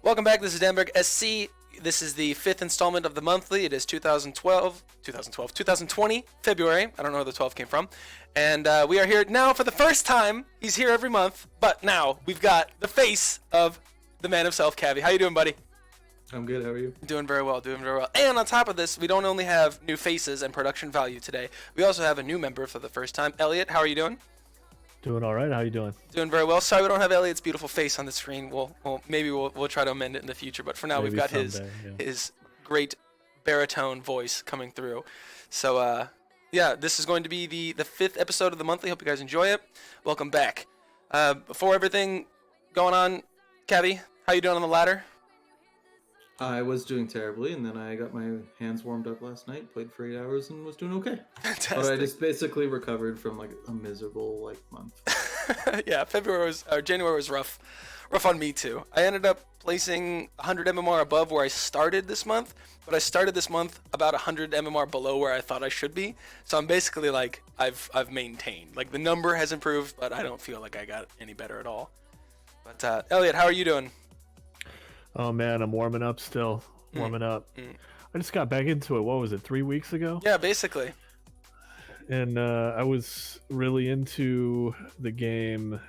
Welcome back. This is Danberg SC. This is the 5th installment of the monthly. It is 2020, February. I don't know where the 12 came from. And we are here now for the first time. He's here every month, but now we've got the face of the man himself, Kavi. How you doing, buddy? I'm good. How are you? Doing very well, And on top of this, we don't only have new faces and production value today. We also have a new member for the first time. Elliot, how are you doing? Doing all right. How you doing? Doing very well. Sorry we don't have Elliot's beautiful face on the screen. Maybe we'll try to amend it in the future. But for now, Maybe we've got someday, his great baritone voice coming through. So yeah, this is going to be the 5th episode of the monthly. Hope you guys enjoy it. Welcome back. Before everything going on, Kavi, how you doing on the ladder? I was doing terribly, and then I got my hands warmed up last night, played for 8 hours, and was doing okay. Fantastic. But I just basically recovered from like a miserable month. Yeah, January was rough on me too. I ended up placing 100 MMR above where I started this month, but I started this month about 100 MMR below where I thought I should be. So I'm basically like I've maintained. Like the number has improved, but I don't feel like I got any better at all. But Elliot, how are you doing? Oh man, I'm warming up still. Warming up. I just got back into it. What was it, 3 weeks ago? Yeah, basically. And I was really into the game.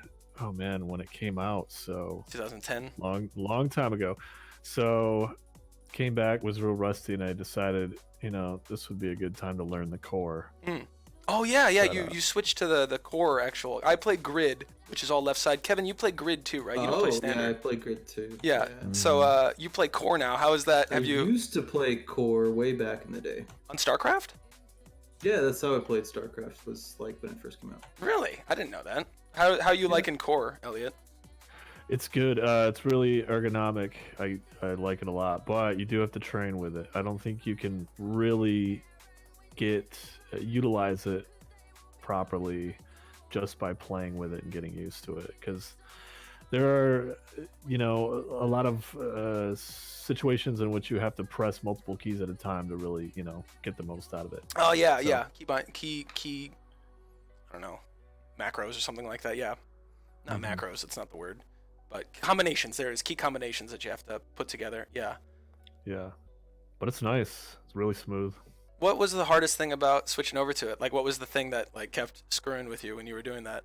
Oh man, when it came out, so 2010. Long time ago. So came back, was real rusty, and I decided, this would be a good time to learn the core. Oh yeah. You switched to the core actual. I played grid, which is all left side. Kevin, you play grid too, right? You don't play standard. Yeah, I play grid too. Yeah. So you play core now. How is that? I used to play core way back in the day. On StarCraft? Yeah, that's how I played StarCraft. Was like when it first came out. Really? I didn't know that. How you liking core, Elliot? It's good. It's really ergonomic. I like it a lot, but you do have to train with it. I don't think you can really utilize it properly just by playing with it and getting used to it, because there are a lot of situations in which you have to press multiple keys at a time to really get the most out of it. Oh yeah. Key I don't know, macros or something like that. Yeah, not macros, it's not the word, but combinations. There is key combinations that you have to put together. Yeah, but it's nice. It's really smooth. What was the hardest thing about switching over to it? Like, what was the thing that kept screwing with you when you were doing that?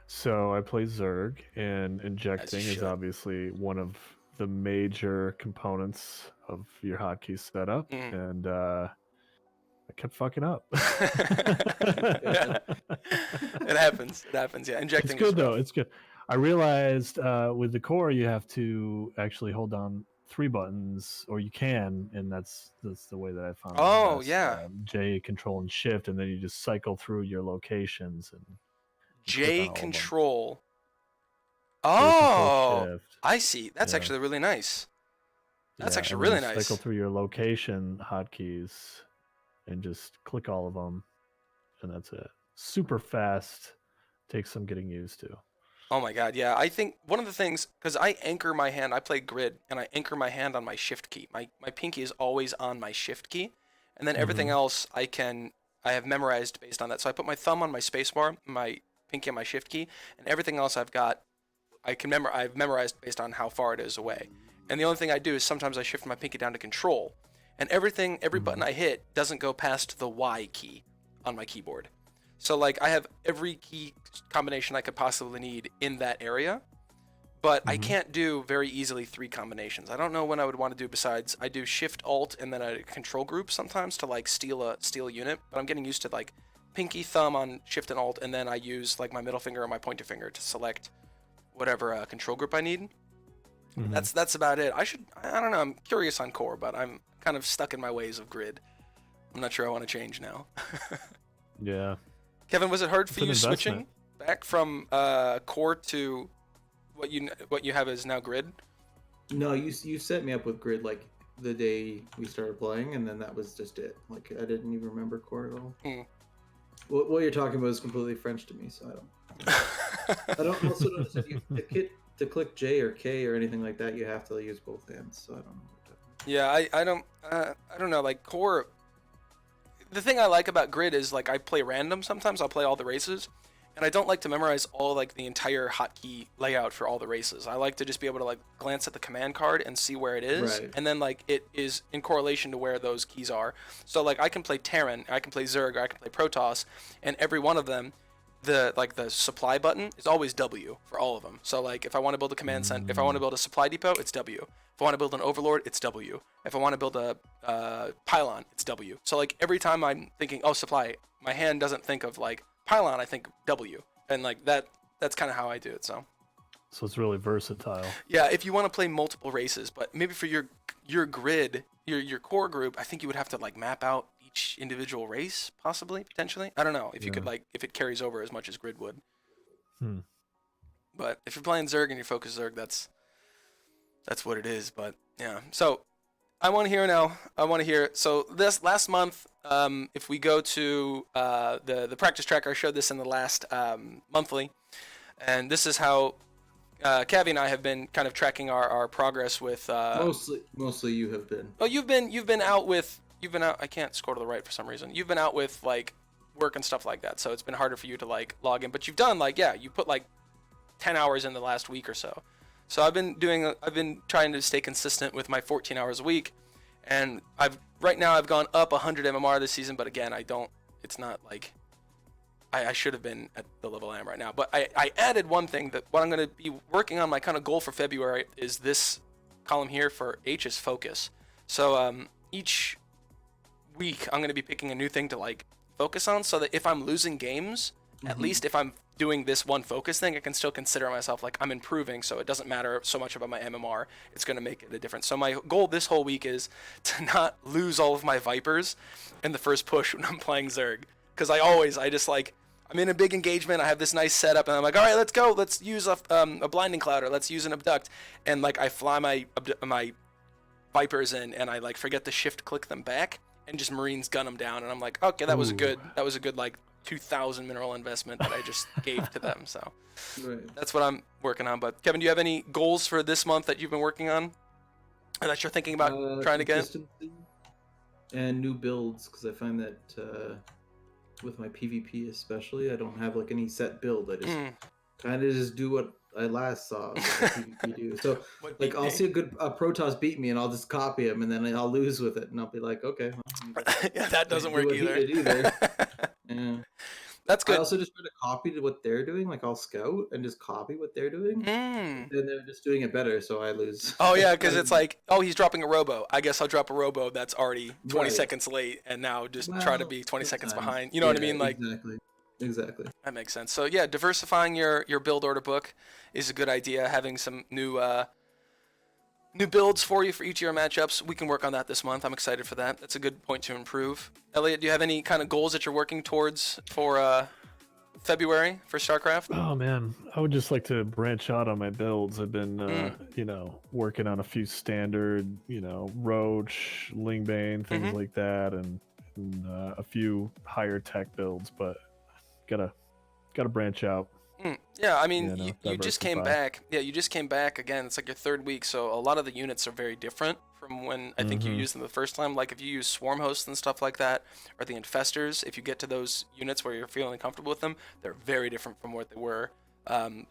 So I play Zerg, and injecting is obviously one of the major components of your hotkey setup, and I kept fucking up. Yeah. It happens. Yeah, injecting. It's good though. It's good. I realized with the core you have to actually hold down 3 buttons, or you can, and that's the way that I found it. Oh yeah. J, Control, and Shift, and then you just cycle through your locations and J Control. Oh, Shift. I see. That's actually really nice. That's actually really nice. Cycle through your location hotkeys and just click all of them, and that's it. Super fast. Takes some getting used to. Oh my god, yeah. I think one of the things, because I anchor my hand, I play grid, and I anchor my hand on my shift key. My pinky is always on my shift key, and then everything else I have memorized based on that. So I put my thumb on my spacebar, my pinky on my shift key, and everything else I've memorized based on how far it is away. And the only thing I do is sometimes I shift my pinky down to Control, and every button I hit doesn't go past the Y key on my keyboard. So I have every key combination I could possibly need in that area, but I can't do very easily 3 combinations. I don't know when I would want to do besides I do Shift Alt and then a control group sometimes to steal a unit, but I'm getting used to pinky thumb on Shift and Alt, and then I use my middle finger or my pointer finger to select whatever control group I need. That's about it. I don't know, I'm curious on core, but I'm kind of stuck in my ways of grid. I'm not sure I want to change now. Yeah. Kevin, was it hard for you switching back from core to what you have is now grid? No, you set me up with grid the day we started playing, and then that was just it. I didn't even remember core at all. What you're talking about is completely French to me, so I don't. I don't also notice to click J or K or anything like that, you have to use both hands. So I don't know. Yeah, I don't know. Core. The thing I like about grid is I play random sometimes. I'll play all the races, and I don't like to memorize all like the entire hotkey layout for all the races. I like to just be able to like glance at the command card and see where it is, Right. and then like it is in correlation to where those keys are. So like I can play Terran, I can play Zerg, or I can play Protoss, and every one of them, the supply button is always W for all of them. So like if I want to build a command center, if I want to build a supply depot, it's W. If I want to build an overlord, it's W. If I want to build a pylon, it's W. So like every time I'm thinking, oh, supply, my hand doesn't think of like pylon, I think W. And like that's kind of how I do it. So it's really versatile. yeah, if you want to play multiple races, but maybe for your grid, your core group, I think you would have to like map out each individual race, possibly, potentially. I don't know if you could like if it carries over as much as grid would. But if you're playing Zerg and you focus Zerg, that's what it is. But yeah, so I want to hear now. So this last month, if we go to the practice tracker, I showed this in the last monthly, and this is how Kavi and I have been kind of tracking our progress with. Mostly you have been. Oh, you've been out. I can't scroll to the right for some reason. You've been out with like work and stuff like that, so it's been harder for you to like log in. But you've done like you put like 10 hours in the last week or so. So I've been trying to stay consistent with my 14 hours a week, and right now I've gone up 100 MMR this season. But again, it's not like I should have been at the level I am right now. But I added one thing that what I'm going to be working on. My kind of goal for February is this column here for H is focus. So each week I'm going to be picking a new thing to like focus on, so that if I'm losing games, at least if I'm doing this one focus thing, I can still consider myself like I'm improving, so it doesn't matter so much about my MMR. It's going to make it a difference. So my goal this whole week is to not lose all of my Vipers in the first push when I'm playing Zerg, because I'm in a big engagement, I have this nice setup, and I'm like, all right, let's go, let's use a blinding cloud, or let's use an abduct, and like I fly my Vipers in, and I like forget to shift click them back, and just Marines gun them down, and I'm like, okay, that was a good like 2,000 mineral investment that I just gave to them. So that's what I'm working on. But Kevin, do you have any goals for this month that you've been working on, or that you're thinking about trying to get? And new builds, because I find that with my PvP especially, I don't have like any set build. I just kind of just do what I last saw PvP do. So like I'll see a good Protoss beat me, and I'll just copy him, and then I'll lose with it, and I'll be like, okay, well, yeah, that doesn't work either. Yeah. That's good. I also just try to copy what they're doing. Like I'll scout and just copy what they're doing. And they're just doing it better, so I lose. Oh yeah, because it's like, oh, he's dropping a robo. I guess I'll drop a robo that's already 20 seconds late, and now just try to be 20 seconds behind. You know what I mean? Like Exactly. That makes sense. So yeah, diversifying your build order book is a good idea. Having some new builds for you for each of your matchups. We can work on that this month. I'm excited for that. That's a good point to improve. Elliot, do you have any kind of goals that you're working towards for February for StarCraft? Oh man, I would just like to branch out on my builds. I've been, working on a few standard, Roach, Lingbane, things like that, and a few higher tech builds. But gotta branch out. Yeah, I mean, you just came back. Yeah, you just came back again. It's like your third week, so a lot of the units are very different from when I think you used them the first time. Like if you use swarm hosts and stuff like that, or the infestors, if you get to those units where you're feeling comfortable with them, they're very different from what they were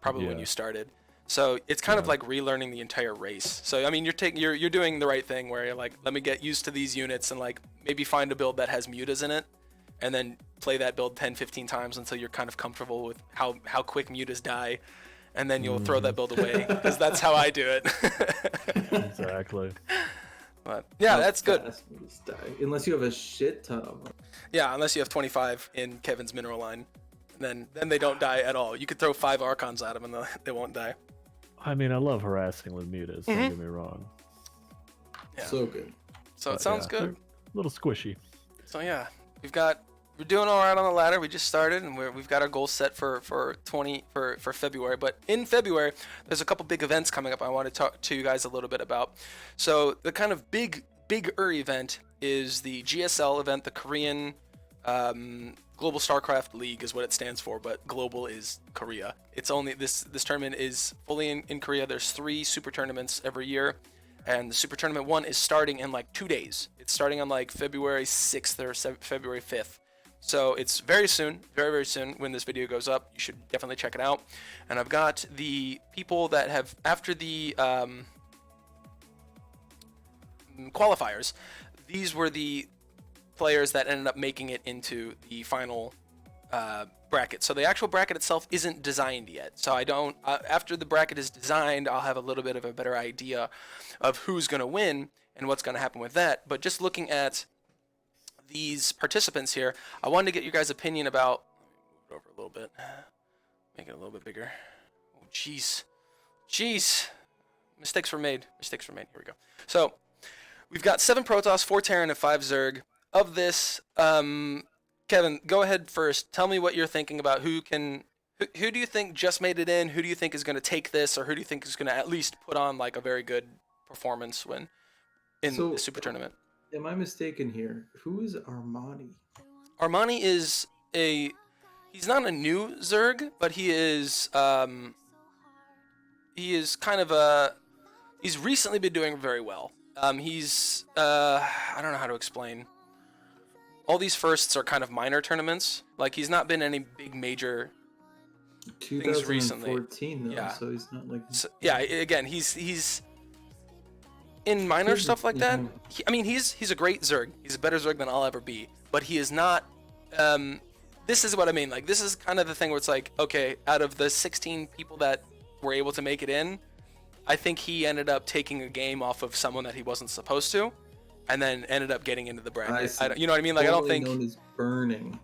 probably when you started. So it's kind of like relearning the entire race. So I mean, you're doing the right thing where you're like, let me get used to these units and like maybe find a build that has mutas in it, and then play that build 10-15 times until you're kind of comfortable with how quick mutas die, and then you'll throw that build away, because that's how I do it. Exactly. But yeah, that's good. Die. Unless you have a shit ton of them. Yeah, unless you have 25 in Kevin's mineral line, then they don't die at all. You could throw 5 Archons at them and they won't die. I mean, I love harassing with mutas, don't get me wrong. Yeah. So good. So it sounds good. A little squishy. So yeah, we're doing all right on the ladder. We just started, and we've got our goals set for February. But in February, there's a couple big events coming up I want to talk to you guys a little bit about. So the kind of bigger event is the GSL event, the Korean Global StarCraft League is what it stands for, but global is Korea. It's only this tournament is fully in Korea. There's 3 super tournaments every year, and the super tournament 1 is starting in like 2 days. It's starting on like February 6th or February 5th. So it's very soon, very, very soon when this video goes up. You should definitely check it out. And I've got the people that have, after the qualifiers, these were the players that ended up making it into the final bracket. So the actual bracket itself isn't designed yet. So I don't, after the bracket is designed, I'll have a little bit of a better idea of who's going to win and what's going to happen with that. But just looking at these participants here, I wanted to get your guys' opinion about, move it over a little bit, make it a little bit bigger. Oh, jeez. Mistakes were made. Here we go. So we've got 7 Protoss, 4 Terran, and 5 Zerg. Of this, Kevin, go ahead first. Tell me what you're thinking about who do you think just made it in? Who do you think is going to take this, or who do you think is going to at least put on like a very good performance when in the Super Tournament? Am I mistaken here? Who is Armani? Armani is he's not a new Zerg, but he is kind of he's recently been doing very well. He's I don't know how to explain. All these firsts are kind of minor tournaments. Like, he's not been any big major things recently. 2014 though, yeah. So he's not like. So, yeah, again, he's in minor stuff like that. He's a great Zerg. He's a better Zerg than I'll ever be. But he is not. This is what I mean. Like, this is kind of the thing where it's like, okay, out of the 16 people that were able to make it in, I think he ended up taking a game off of someone that he wasn't supposed to, and then ended up getting into the bracket. You know what I mean? Like, I don't think. Known as burning.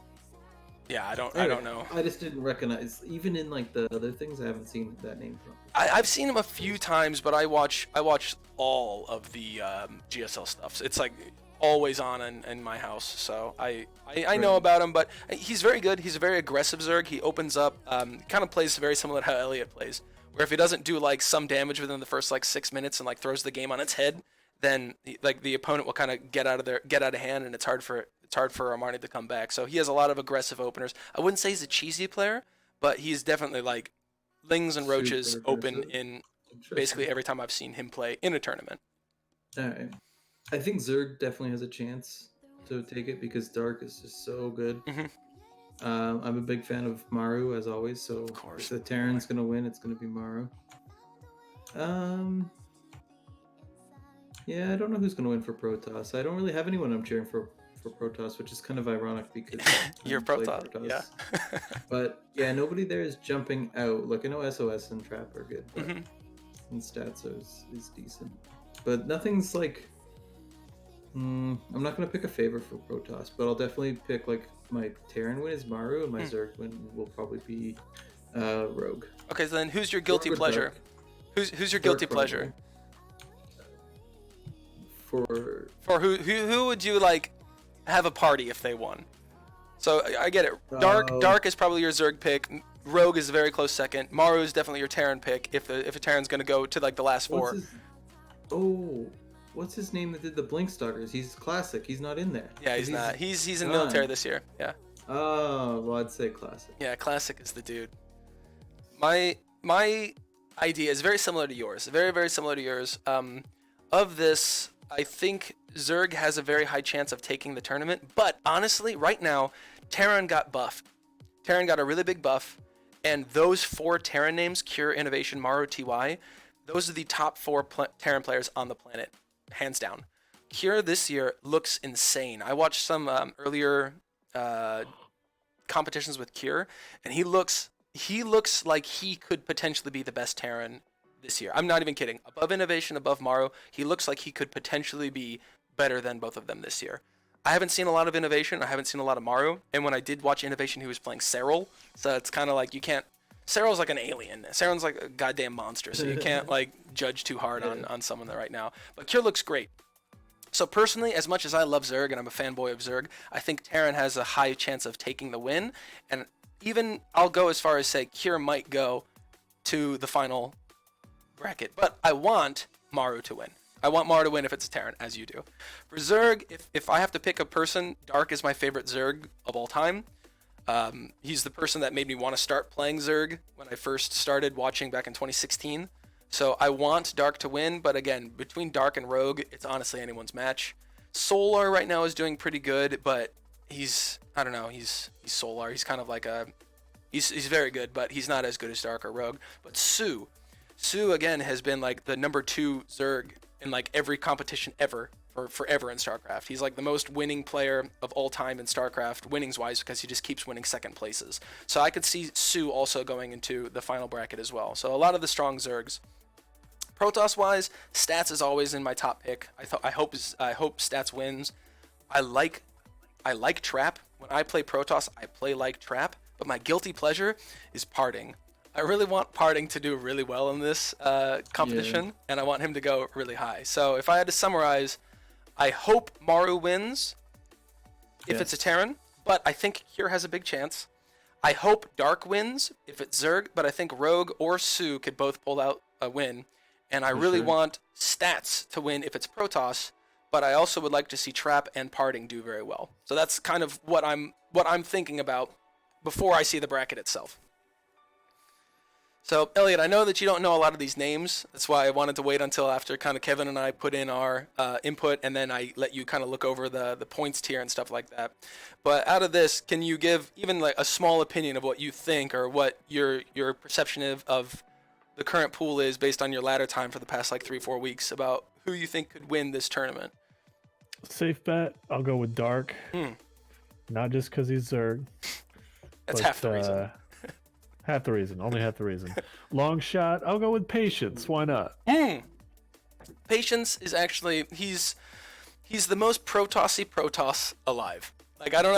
Yeah, I don't know. I just didn't recognize, even in like the other things, I haven't seen that name from. I've seen him a few times, but I watch all of the GSL stuff. It's like always on in my house, so I know about him. But he's very good. He's a very aggressive Zerg. He opens up, kind of plays very similar to how Elliot plays, where if he doesn't do like some damage within the first like 6 minutes and like throws the game on its head, then like the opponent will kind of get out of hand, and it's hard for Armani to come back. So he has a lot of aggressive openers. I wouldn't say he's a cheesy player, but he's definitely like Lings and Roaches open in basically every time I've seen him play in a tournament. All right. I think Zerg definitely has a chance to take it because Dark is just so good. Mm-hmm. I'm a big fan of Maru as always, so if the Terran's going to win, it's going to be Maru. Yeah, I don't know who's going to win for Protoss. I don't really have anyone I'm cheering for Protoss, which is kind of ironic because you're Protoss. Yeah. But yeah, nobody there is jumping out. Look, I know SOS and Trap are good, but and Stats is decent. But nothing's like. I'm not gonna pick a favorite for Protoss, but I'll definitely pick like my Terran win is Maru, and my Zerg win will probably be Rogue. Okay, so then who's your guilty pleasure? Who's your guilty pleasure? For who would you like have a party if they won? So I get it. Dark is probably your Zerg pick. Rogue is a very close second. Maru is definitely your Terran pick if a Terran's gonna go to like the last 4. What's his name that did the Blink Stalkers? He's classic. He's not in there. Yeah, he's not. He's in the military this year. Yeah. Oh, well, I'd say classic. Yeah, classic is the dude. My idea is very similar to yours. Very, very similar to yours. Of this, I think Zerg has a very high chance of taking the tournament. But honestly, right now, Terran got buffed. Terran got a really big buff. And those 4 Terran names, Cure, Innovation, Maru, TY, those are the top 4 Terran players on the planet. Hands down. Cure this year looks insane. I watched some earlier competitions with Cure, and he looks like he could potentially be the best Terran this year. I'm not even kidding. Above Innovation, above Maru, he looks like he could potentially be better than both of them this year. I haven't seen a lot of Innovation. I haven't seen a lot of Maru, and when I did watch Innovation, he was playing Serral, so it's kind of like you can't. Serral's like an alien. Serral's like a goddamn monster, so you can't like judge too hard on someone right now. But Cure looks great. So personally, as much as I love Zerg and I'm a fanboy of Zerg, I think Terran has a high chance of taking the win. And even I'll go as far as say Cure might go to the final bracket. But I want Maru to win. I want Maru to win if it's a Terran, as you do. For Zerg, if I have to pick a person, Dark is my favorite Zerg of all time. He's the person that made me want to start playing Zerg when I first started watching back in 2016. So I want Dark to win, but again, between Dark and Rogue, it's honestly anyone's match. Solar right now is doing pretty good, but I don't know, he's Solar. He's kind of like he's very good, but he's not as good as Dark or Rogue. But Su again has been like the number 2 Zerg in like every competition ever for forever in StarCraft. He's like the most winning player of all time in StarCraft, winnings wise, because he just keeps winning second places. So I could see Su also going into the final bracket as well. So a lot of the strong Zergs. Protoss wise, Stats is always in my top pick. I hope Stats wins. I like Trap. When I play Protoss, I play like Trap, but my guilty pleasure is Parting. I really want Parting to do really well in this competition, and I want him to go really high. So if I had to summarize, I hope Maru wins if it's a Terran, but I think Cure has a big chance. I hope Dark wins if it's Zerg, but I think Rogue or Su could both pull out a win. And I really want Stats to win if it's Protoss, but I also would like to see Trap and Parting do very well. So that's kind of what I'm thinking about before I see the bracket itself. So, Elliot, I know that you don't know a lot of these names. That's why I wanted to wait until after kind of Kevin and I put in our input, and then I let you kind of look over the points tier and stuff like that. But out of this, can you give even like a small opinion of what you think or what your perception of the current pool is based on your ladder time for the past like 3-4 weeks about who you think could win this tournament? Safe bet, I'll go with Dark. Not just because he's Zerg. That's half the reason. Half the reason, only half the reason. Long shot, I'll go with Patience. Why not? Patience is actually he's the most Protossy Protoss alive. Like I don't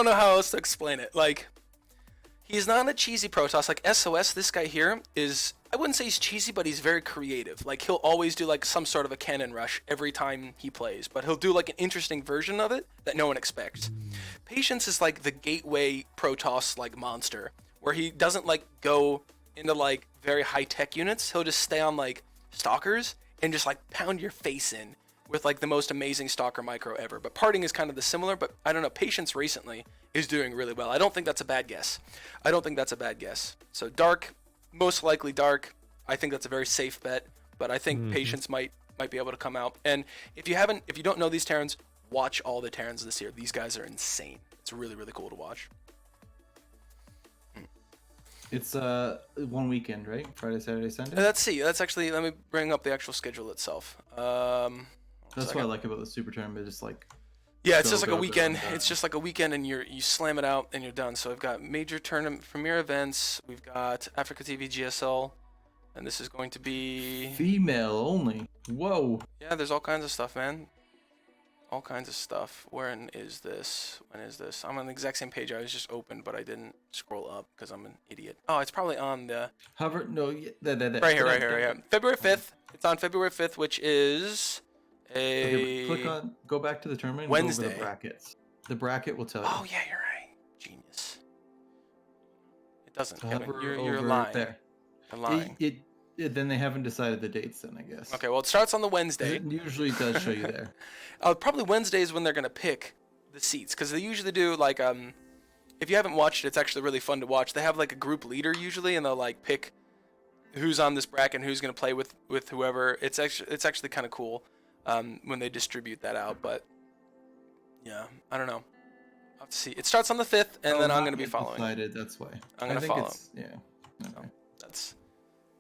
know how else to explain it. Like he's not a cheesy Protoss. Like SOS, this guy here is, I wouldn't say he's cheesy, but he's very creative. Like he'll always do like some sort of a cannon rush every time he plays, but he'll do like an interesting version of it that no one expects. Patience is like the gateway Protoss like monster, where he doesn't like go into like very high tech units. He'll just stay on like stalkers and just like pound your face in with like the most amazing stalker micro ever. But Parting is kind of the similar, but I don't know, Patience recently is doing really well. I don't think that's a bad guess. So Dark, most likely Dark. I think that's a very safe bet, but I think Patience might be able to come out. And if you don't know these Terrans, watch all the Terrans this year. These guys are insane. It's really, really cool to watch. It's 1 weekend, right? Friday, Saturday, Sunday? Let's see. Let me bring up the actual schedule itself. That's what I like about the Super Tournament. Just like it's just like a weekend. It's just like a weekend, and you slam it out and you're done. So we've got major tournament premier events. We've got Africa TV GSL, and this is going to be female only. Whoa. Yeah, there's all kinds of stuff, man. All kinds of stuff. When is this? I'm on the exact same page I was just opened, but I didn't scroll up because I'm an idiot. Oh, it's probably on the right here. Yeah. February 5th. It's on February 5th, which is go back to the tournament. Wednesday. Go over the brackets. The bracket will tell you. Oh yeah, you're right. Genius. It doesn't. You're lying. There. You're lying. Then they haven't decided the dates. Then I guess. Okay. Well, it starts on the Wednesday. It usually does show you there. Probably Wednesday is when they're gonna pick the seats, because they usually do like if you haven't watched it, it's actually really fun to watch. They have like a group leader usually, and they'll like pick who's on this bracket and who's gonna play with whoever. It's actually kind of cool when they distribute that out. But yeah, I don't know. I'll have to see. It starts on the 5th, and then I'm gonna be following. Decided, that's why. I'm gonna follow. Yeah. Okay. So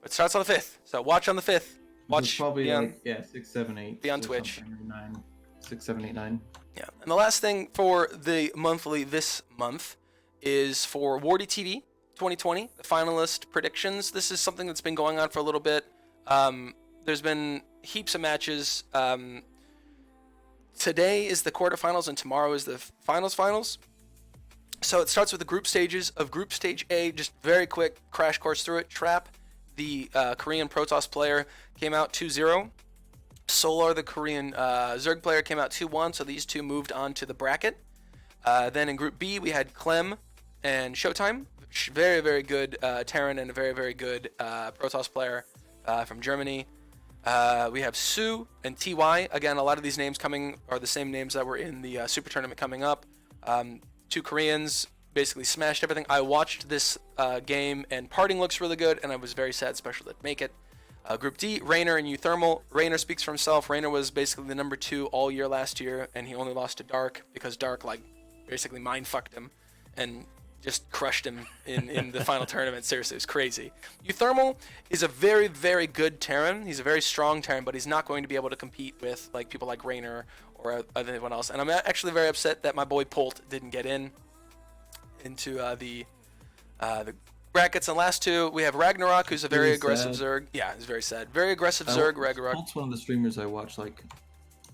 it starts on the 5th. So watch on the 5th. Watch. It's probably like 6, 7, 8. Be on Twitch. 9, 6, 7, 8, 9. Yeah. And the last thing for the monthly this month is for Wardy TV 2020, the finalist predictions. This is something that's been going on for a little bit. There's been heaps of matches. Today is the quarterfinals and tomorrow is the finals. So it starts with the group stages of Group Stage A. Just very quick crash course through it. Trap, the Korean Protoss player, came out 2-0. Solar, the Korean Zerg player, came out 2-1. So these two moved on to the bracket. Then in Group B, we had Clem and Showtime. Very, very good Terran and a very, very good Protoss player from Germany. We have Su and TY. Again, a lot of these names coming are the same names that were in the Super Tournament coming up. Two Koreans basically smashed everything. I watched this game, and Parting looks really good, and I was very sad Special didn't make it. Group D, Raynor and Euthermal. Raynor speaks for himself. Raynor was basically the number 2 all year last year, and he only lost to Dark because Dark basically mind fucked him and just crushed him in the final tournament. Seriously, it was crazy. Euthermal is a very, very good Terran. He's a very strong Terran, but he's not going to be able to compete with like people like Raynor or anyone else. And I'm actually very upset that my boy Polt didn't get into the brackets. And last two, we have Ragnarok, who's a very aggressive Zerg. Yeah, it's very sad. Very aggressive Zerg, Ragnarok. Polt's one of the streamers I watch like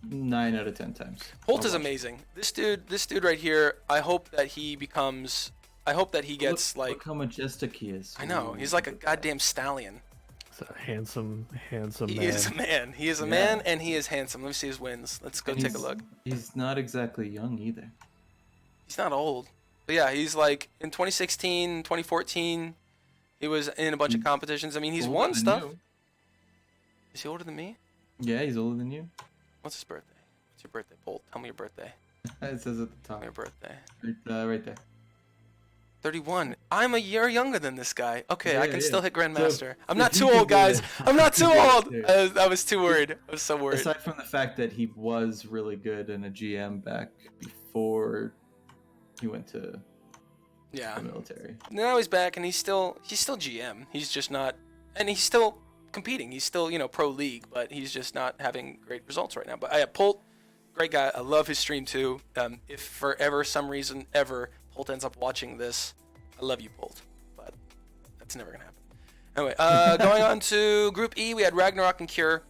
9 out of 10 times. Polt is amazing. This dude right here, I hope that he gets like... Look how majestic he is. I know, he's like a goddamn stallion. It's a handsome man. He is a man. He is a man, and he is handsome. Let me see his wins. Let's go take a look. He's not exactly young either. He's not old. But yeah, he's like, in 2016, 2014, he was in a bunch of competitions. I mean, he's won stuff. You. Is he older than me? Yeah, he's older than you. What's his birthday? What's your birthday, Bolt? Tell me your birthday. It says at the top. Tell me your birthday. Right there. 31. I'm a year younger than this guy. Okay, Yeah, I can still hit Grandmaster. So, I'm not if too you old, could do guys. it- I'm not too old. Dude. I was too worried. I was so worried. Aside from the fact that he was really good in a GM back before he went to Yeah. the military. Now he's back, and he's still GM. He's just not, and he's still competing. He's still pro league, but he's just not having great results right now. But Polt, great guy. I love his stream too. If for some reason Polt ends up watching this, I love you, Polt, but that's never gonna happen. Anyway, going on to Group E, we had Ragnarok and Cure.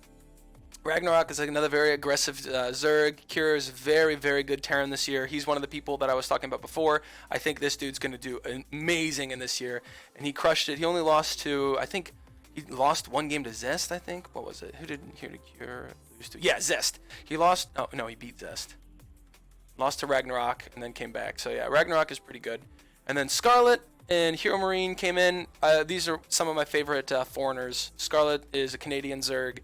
Ragnarok is another very aggressive Zerg. Cure is very, very good Terran this year. He's one of the people that I was talking about before. I think this dude's going to do amazing in this year, and he crushed it. He only lost to, I think, he lost one game to Zest, I think. What was it? Who did Cure lose to? Yeah, Zest. He lost, oh, no, he beat Zest. Lost to Ragnarok, and then came back. So yeah, Ragnarok is pretty good. And then Scarlet and Hero Marine came in. These are some of my favorite foreigners. Scarlet is a Canadian Zerg,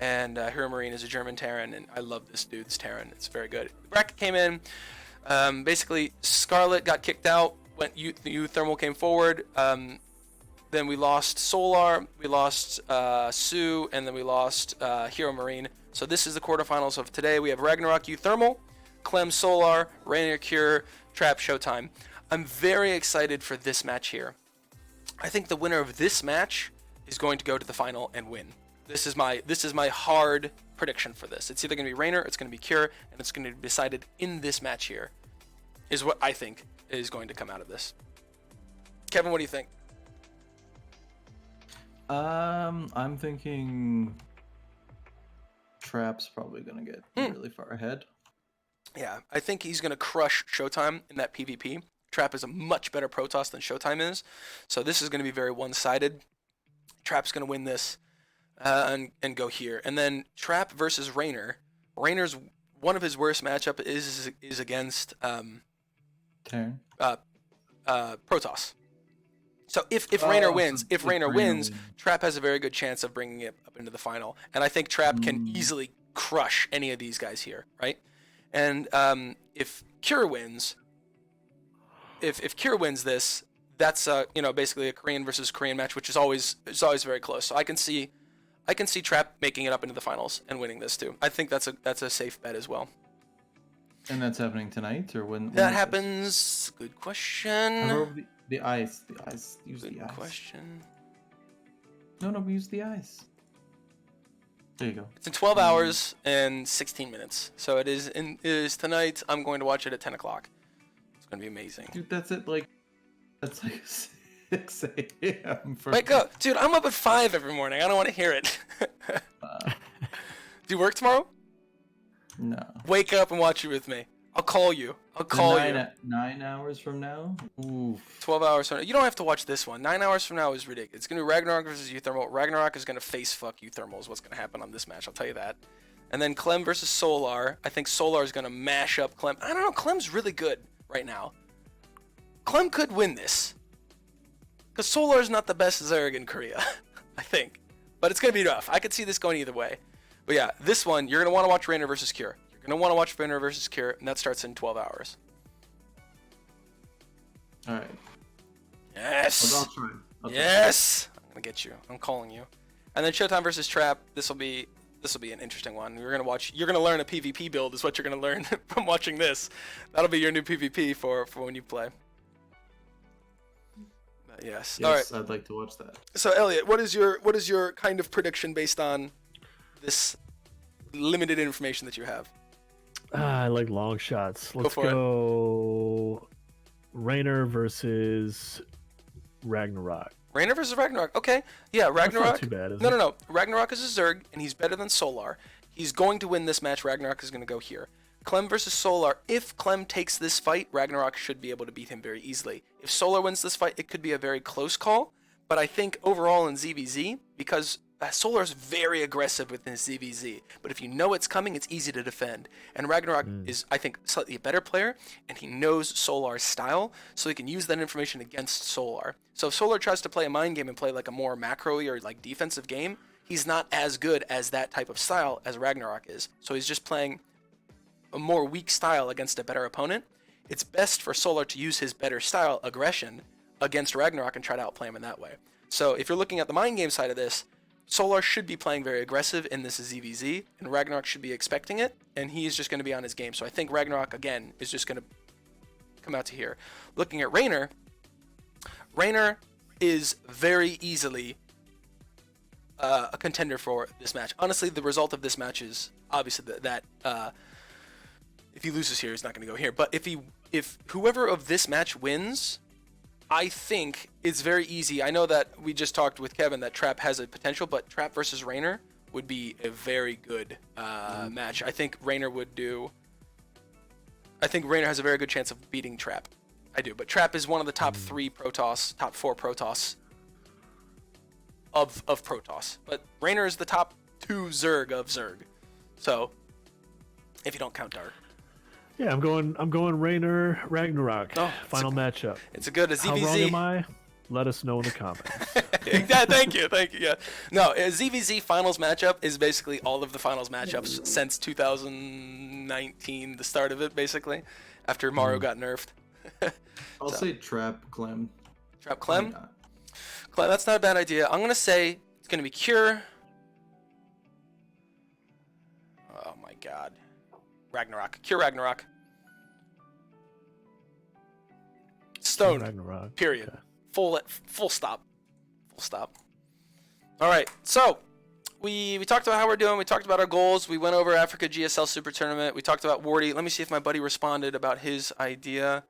and Hero Marine is a German Terran, and I love this dude's Terran. It's very good. The bracket came in. Basically, Scarlet got kicked out when Euthermal came forward. Then we lost Solar, we lost Sue, and then we lost Hero Marine. So this is the quarterfinals of today. We have Ragnarok, Euthermal, Clem, Solar, Rainier, Cure, Trap, Showtime. I'm very excited for this match here. I think the winner of this match is going to go to the final and win. This is my hard prediction for this. It's either going to be Raynor, it's going to be Cure, and it's going to be decided in this match here, is what I think is going to come out of this. Kevin, what do you think? I'm thinking Trap's probably gonna get really far ahead. Yeah, I think he's going to crush Showtime in that PvP. Trap is a much better Protoss than Showtime is, so this is going to be very one-sided. Trap's going to win this and go here. And then Trap versus Raynor. Raynor's one of his worst matchup is against Terran. Protoss. So if Raynor wins, Trap has a very good chance of bringing it up into the final. And I think Trap can easily crush any of these guys here, right? And if Cure wins, if Cure wins this, that's basically a Korean versus Korean match, which is always very close. So I can see Trap making it up into the finals and winning this too. I think that's a safe bet as well. And that's happening tonight, or when? That happens. Good question. The ice. Use Good the ice. question. No, we use the ice. There you go. It's in 12 hours and 16 minutes. So it is tonight. I'm going to watch it at 10 o'clock. It's going to be amazing. Dude, that's like 6 a.m. Wake up. Dude, I'm up at 5 every morning. I don't want to hear it. Do you work tomorrow? No. Wake up and watch it with me. I'll call you. I'll call you. 9 hours from now? Oof. 12 hours from now. You don't have to watch this one. 9 hours from now is ridiculous. It's going to be Ragnarok versus Euthermal. Ragnarok is going to face fuck Euthermal is what's going to happen on this match. I'll tell you that. And then Clem versus Solar. I think Solar is going to mash up Clem. I don't know. Clem's really good right now. Clem could win this. Because Solar is not the best Zerg in Korea, I think. But it's going to be rough. I could see this going either way. But yeah, this one, you're going to want to watch Raynor versus Cure. You're going to want to watch Raynor versus Cure, and that starts in 12 hours. All right. Yes. I'll try. Yes. I'm going to get you. I'm calling you. And then Showtime versus Trap. This will be This will be an interesting one. You're gonna learn a PvP build is what you're gonna learn from watching this. That'll be your new PvP for when you play. But yes. All right. I'd like to watch that. So Elliot, what is your kind of prediction based on this limited information that you have? I like long shots. Let's go Raynor versus Ragnarok. Raynor versus Ragnarok. Okay. Yeah, Ragnarok. That's not too bad, is it? No. Ragnarok is a Zerg, and he's better than Solar. He's going to win this match. Ragnarok is going to go here. Clem versus Solar. If Clem takes this fight, Ragnarok should be able to beat him very easily. If Solar wins this fight, it could be a very close call. But I think overall in ZVZ, because Solar is very aggressive with his ZVZ, but if you know it's coming, it's easy to defend. And Ragnarok is, I think, slightly a better player, and he knows Solar's style, so he can use that information against Solar. So if Solar tries to play a mind game and play like a more macro-y or like defensive game, he's not as good as that type of style as Ragnarok is. So he's just playing a more weak style against a better opponent. It's best for Solar to use his better style, aggression, against Ragnarok and try to outplay him in that way. So if you're looking at the mind game side of this, Solar should be playing very aggressive in this ZVZ, and Ragnarok should be expecting it, and he's just going to be on his game. So I think Ragnarok, again, is just going to come out to here. Looking at Raynor is very easily a contender for this match. Honestly, the result of this match is obviously that if he loses here, he's not going to go here. But if whoever of this match wins, I think it's very easy. I know that we just talked with Kevin that Trap has a potential, but Trap versus Raynor would be a very good match. I think Raynor has a very good chance of beating Trap. I do, but Trap is one of the top 3 Protoss, top 4 Protoss of Protoss. But Raynor is the top 2 Zerg of Zerg. So, if you don't count Dark. Yeah, I'm going Raynor Ragnarok. Final matchup. It's a good ZVZ. How wrong am I? Let us know in the comments. Thank you. Yeah. No, a ZVZ finals matchup is basically all of the finals matchups since 2019, the start of it, basically, after Mario got nerfed. I'll say Trap Clem. Trap Clem? Clem, that's not a bad idea. I'm gonna say it's gonna be Cure. Oh my God. Ragnarok. Cure Ragnarok. Stone. Ragnarok. Period. Okay. Full stop. Full stop. All right. So we talked about how we're doing. We talked about our goals. We went over Africa GSL Super Tournament. We talked about Wardy. Let me see if my buddy responded about his idea.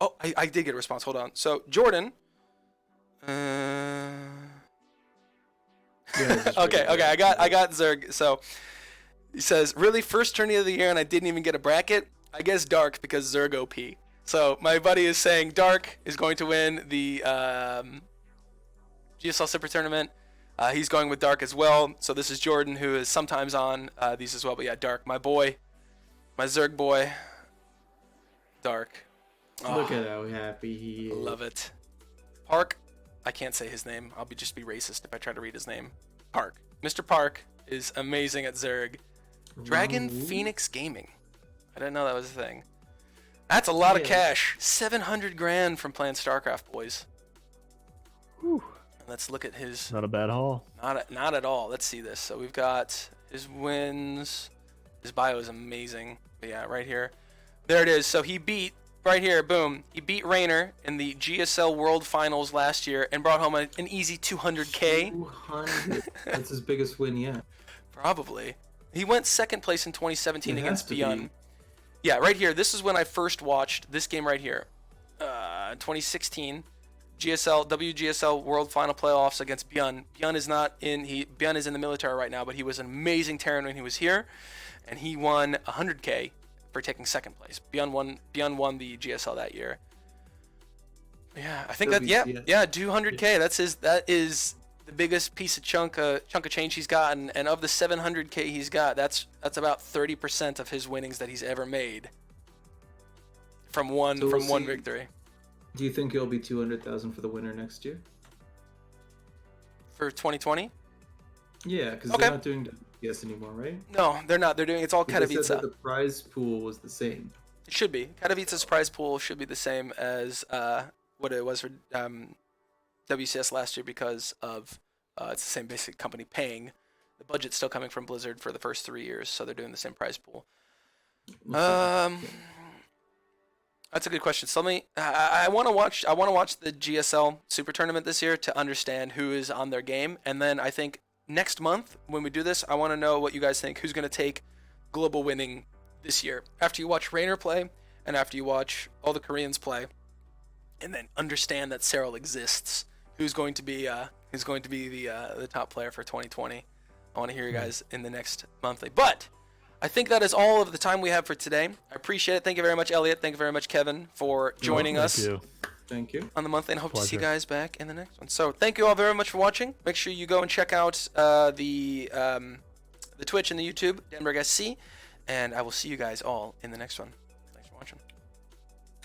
Oh, I did get a response. Hold on. So Jordan. Yeah, okay. I got Zerg. So he says, really, first tourney of the year and I didn't even get a bracket? I guess Dark because Zerg OP. So my buddy is saying Dark is going to win the GSL Super Tournament. He's going with Dark as well. So this is Jordan, who is sometimes on these as well. But yeah, Dark, my boy. My Zerg boy. Dark. Look at how happy he is. Love it. Park. I can't say his name. I'll just be racist if I try to read his name. Park. Mr. Park is amazing at Zerg. Dragon Phoenix Gaming. I didn't know that was a thing. That's a lot of cash. 700 grand from playing StarCraft, boys. Whew. Let's look at his. Not a bad haul. Not at all. Let's see this. So we've got his wins. His bio is amazing. But yeah, right here. There it is. So he beat, right here, boom. He beat Raynor in the GSL World Finals last year and brought home an easy 200K. 200. That's his biggest win yet. Probably. He went second place in 2017 against Beyond. Yeah, right here. This is when I first watched this game right here. 2016. WGSL World Final Playoffs against Beyond. Beyond is in the military right now, but he was an amazing Terran when he was here, and he won 100K for taking second place. Beyond won the GSL that year. Yeah, I think 200K. That is the biggest chunk of change he's gotten, and of the 700K he's got, that's about 30% of his winnings that he's ever made from one victory. Do you think it'll be 200,000 for the winner next year? For 2020? Yeah, because they're not doing WPS anymore, right? No, they're not. It's all Katowice. They said that the prize pool was the same. It should be. Katowice's prize pool should be the same as what it was for WCS last year because of it's the same basic company paying the budget's still coming from Blizzard for the first 3 years, so they're doing the same prize pool. That's a good question. So I want to watch the GSL Super Tournament this year to understand who is on their game, and then I think next month when we do this, I want to know what you guys think. Who's going to take global winning this year? After you watch Rainer play, and after you watch all the Koreans play, and then understand that Serral exists. Who's going to be the top player for 2020? I want to hear you guys in the next monthly. But I think that is all of the time we have for today. I appreciate it. Thank you very much, Elliot. Thank you very much, Kevin, for joining us. Thank you. On the monthly, and I hope to see you guys back in the next one. So thank you all very much for watching. Make sure you go and check out the Twitch and the YouTube, Danberg SC, and I will see you guys all in the next one. Thanks for watching.